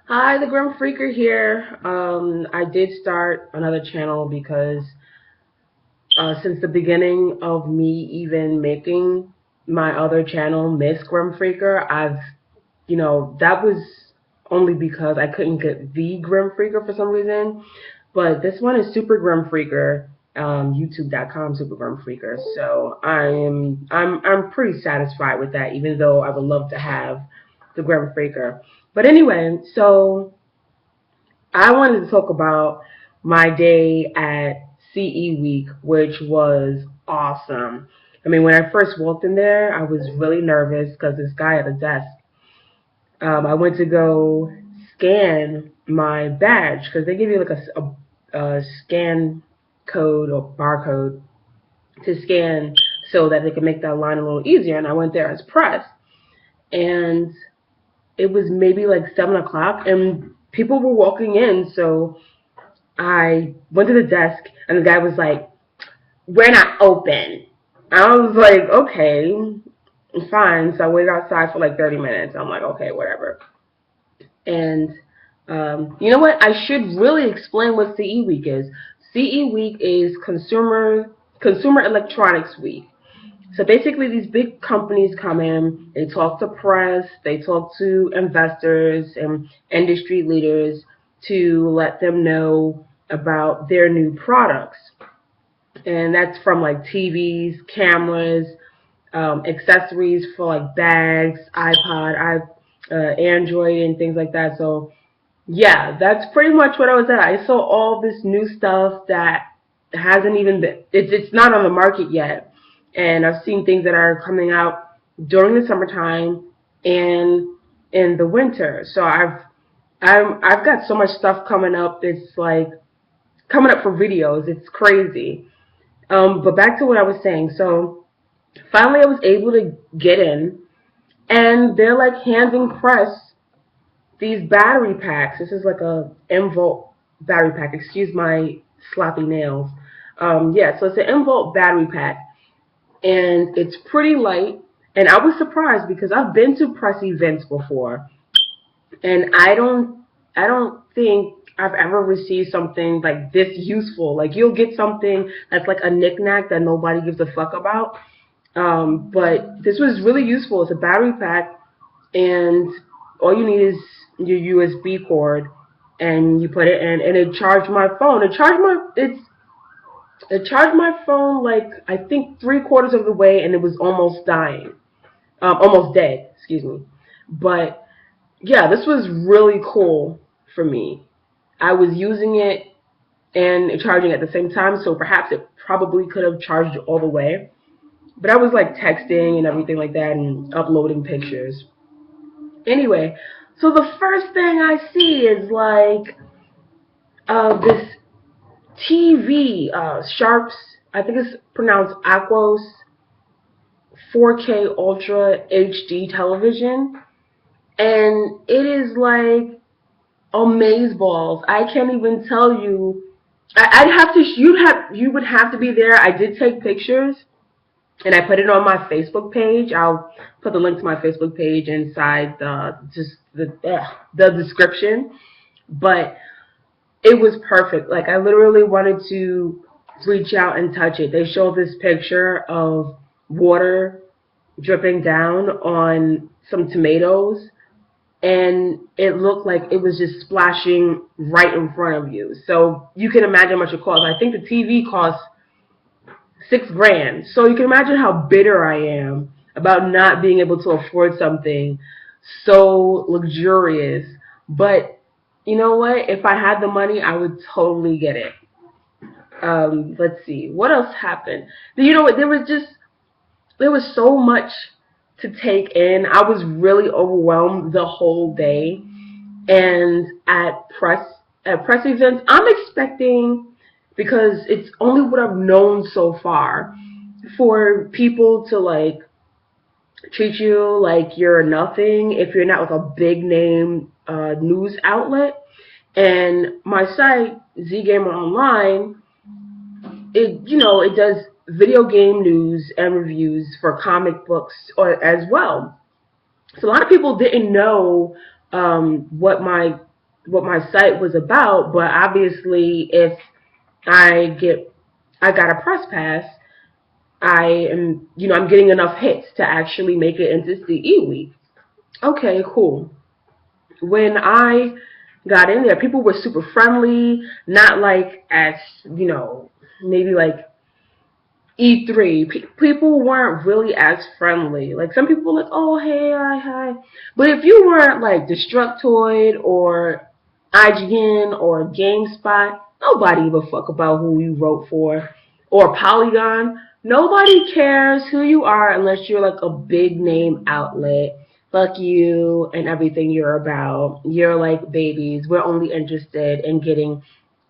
Hi, the Grim Phreaker here. I did start another channel because since the beginning of me even making my other channel, Miss Grim Phreaker, that was only because I couldn't get the Grim Phreaker for some reason. But this one is Super Grim Phreaker, YouTube.com Super Grim Phreaker. So I'm pretty satisfied with that, even though I would love to have the Grim Phreaker. But anyway, so I wanted to talk about my day at CE Week, which was awesome. I mean, when I first walked in there, I was really nervous because this guy at the desk, I went to go scan my badge because they give you like a scan code or barcode to scan so that they can make that line a little easier. And I went there as press, and it was maybe like 7 o'clock, and people were walking in, so I went to the desk, and the guy was like, "We're not open." I was like, "Okay, fine." So I waited outside for like 30 minutes. I'm like, "Okay, whatever." And you know what? I should really explain what CE Week is. CE Week is Consumer Electronics Week. So basically, these big companies come in, they talk to press, they talk to investors and industry leaders to let them know about their new products. And that's from like TVs, cameras, accessories for like bags, Android, and things like that. So yeah, that's pretty much what I was at. I saw all this new stuff that hasn't even been, it's not on the market yet. And I've seen things that are coming out during the summertime and in the winter. So I've got so much stuff coming up. It's like coming up for videos. It's crazy. But back to what I was saying. So finally I was able to get in, and they're like handing press these battery packs. This is like a M-Volt battery pack. Excuse my sloppy nails. Yeah, so it's an M-Volt battery pack, and it's pretty light. And I was surprised because I've been to press events before, and I don't think I've ever received something like this useful. Like you'll get something that's like a knickknack that nobody gives a fuck about. But this was really useful. It's a battery pack, and all you need is your USB cord, and you put it in, and it charged my phone. It charged my phone like I think 3/4 of the way, and it was almost dying, almost dead. Excuse me. But yeah, this was really cool for me. I was using it and charging at the same time, so perhaps it probably could have charged all the way. But I was like texting and everything like that and uploading pictures. Anyway, so the first thing I see is like this TV, Sharps, I think it's pronounced Aquos 4K Ultra HD television. And it is like amazeballs. I can't even tell you. I'd have to. You would have to be there. I did take pictures, and I put it on my Facebook page. I'll put the link to my Facebook page inside the description. But it was perfect. Like I literally wanted to reach out and touch it. They showed this picture of water dripping down on some tomatoes, and it looked like it was just splashing right in front of you. So you can imagine how much it cost. I think the TV cost 6 grand. So you can imagine how bitter I am about not being able to afford something so luxurious. But you know what? If I had the money, I would totally get it. Let's see. What else happened? You know what? There was so much to take in. I was really overwhelmed the whole day. And at press events, I'm expecting, because it's only what I've known so far, for people to like treat you like you're nothing if you're not like a big name news outlet. And my site, Z Gamer Online, it does video game news and reviews for comic books as well. So a lot of people didn't know what my what my site was about. But obviously, if I get I got a press pass, I am, I'm getting enough hits to actually make it into CE week. Okay, cool. When I got in there, people were super friendly, not like as, maybe like E3. People weren't really as friendly. Like some people were like, oh, hey, hi. But if you weren't like Destructoid or IGN or GameSpot, nobody give a fuck about who you wrote for. Or Polygon. Nobody cares who you are unless you're like a big name outlet. Fuck you and everything you're about. You're like babies. We're only interested in getting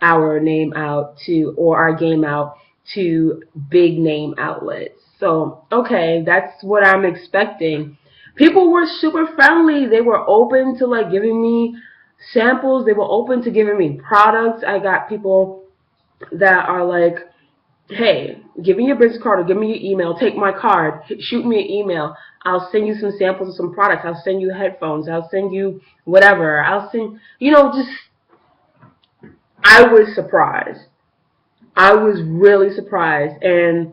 our name out to, or our game out to big name outlets. So, okay, that's what I'm expecting. People were super friendly. They were open to like giving me samples. They were open to giving me products. I got people that are like, hey, give me your business card or give me your email. Take my card. Shoot me an email. I'll send you some samples of some products. I'll send you headphones. I'll send you whatever. I'll send, just, I was surprised. I was really surprised. And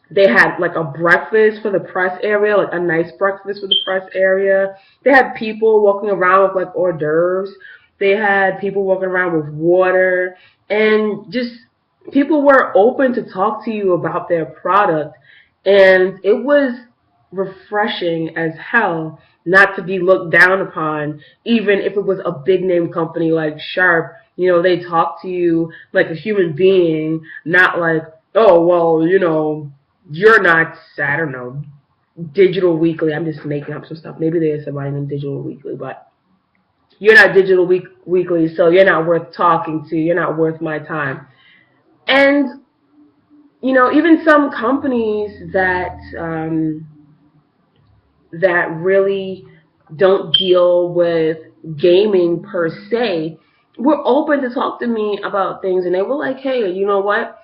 they had like a breakfast for the press area, like a nice breakfast for the press area. They had people walking around with like hors d'oeuvres. They had people walking around with water. And just people were open to talk to you about their product. And it was refreshing as hell not to be looked down upon, even if it was a big name company like Sharp. They talk to you like a human being, not like, oh, well, you're not, I don't know, Digital Weekly. I'm just making up some stuff. Maybe there's somebody in Digital Weekly, but you're not Digital Weekly, so you're not worth talking to. You're not worth my time. And, even some companies that really don't deal with gaming per se were open to talk to me about things, and they were like, hey, you know what?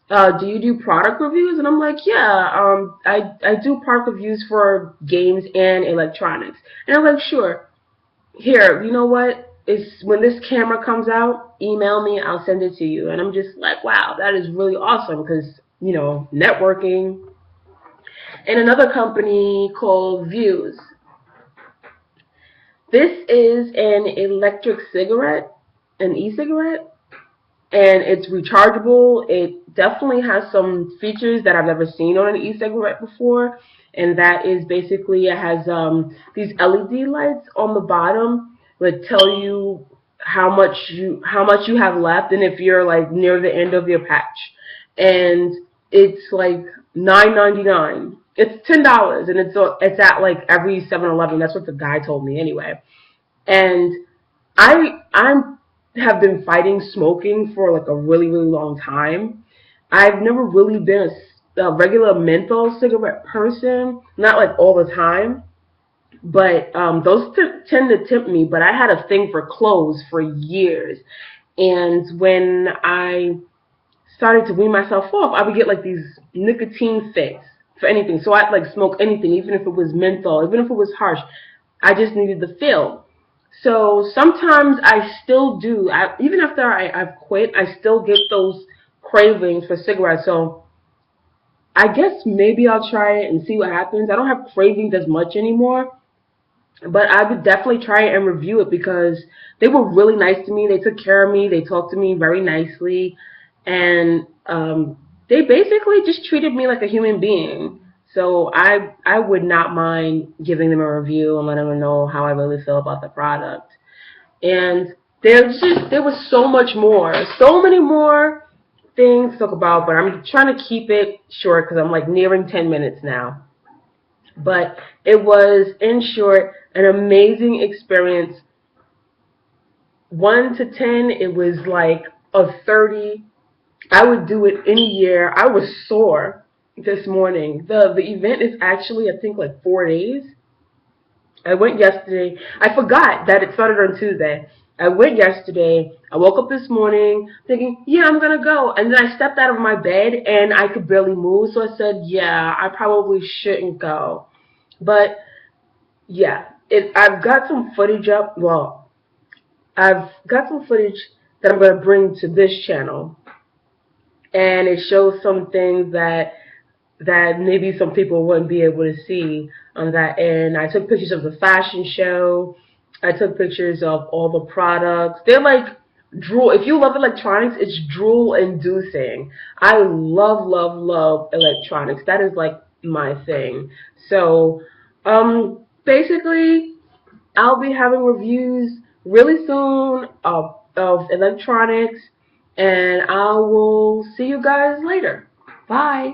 Do you do product reviews? And I'm like, yeah, I do product reviews for games and electronics. And I'm like, sure. Here, you know what? It's when this camera comes out, email me, I'll send it to you. And I'm just like, wow, that is really awesome because, networking. And another company called Views. This is an electric cigarette, an e-cigarette, and it's rechargeable. It definitely has some features that I've never seen on an e-cigarette before, and that is basically it has these LED lights on the bottom that tell you how much you have left, and if you're like near the end of your patch, and it's like $9.99. It's $10, and it's at like every 7-Eleven. That's what the guy told me anyway. And I have been fighting smoking for like a really, really long time. I've never really been a regular menthol cigarette person, not like all the time, but those tend to tempt me. But I had a thing for cloves for years, and when I started to wean myself off, I would get like these nicotine fits for anything. So I'd like smoke anything, even if it was menthol, even if it was harsh. I just needed the feel. So sometimes I still do. Even after I've quit, I still get those cravings for cigarettes. So I guess maybe I'll try it and see what happens. I don't have cravings as much anymore, but I would definitely try it and review it because they were really nice to me. They took care of me. They talked to me very nicely, and they basically just treated me like a human being. So I would not mind giving them a review and letting them know how I really feel about the product. And there was so much more, so many more things to talk about, but I'm trying to keep it short because I'm like nearing 10 minutes now. But it was, in short, an amazing experience. 1 to 10, it was like a 30. I would do it any year. I was sore this morning. The event is actually, I think, like 4 days. I went yesterday. I forgot that it started on Tuesday. I went yesterday. I woke up this morning thinking, yeah, I'm going to go. And then I stepped out of my bed and I could barely move. So I said, yeah, I probably shouldn't go. But yeah, I've got some footage up. Well, I've got some footage that I'm going to bring to this channel, and it shows some things that maybe some people wouldn't be able to see on that end. I took pictures of the fashion show. I took pictures of all the products. They're like drool. If you love electronics, it's drool inducing. I love, love, love electronics. That is like my thing. So, basically, I'll be having reviews really soon of electronics, and I will see you guys later. Bye.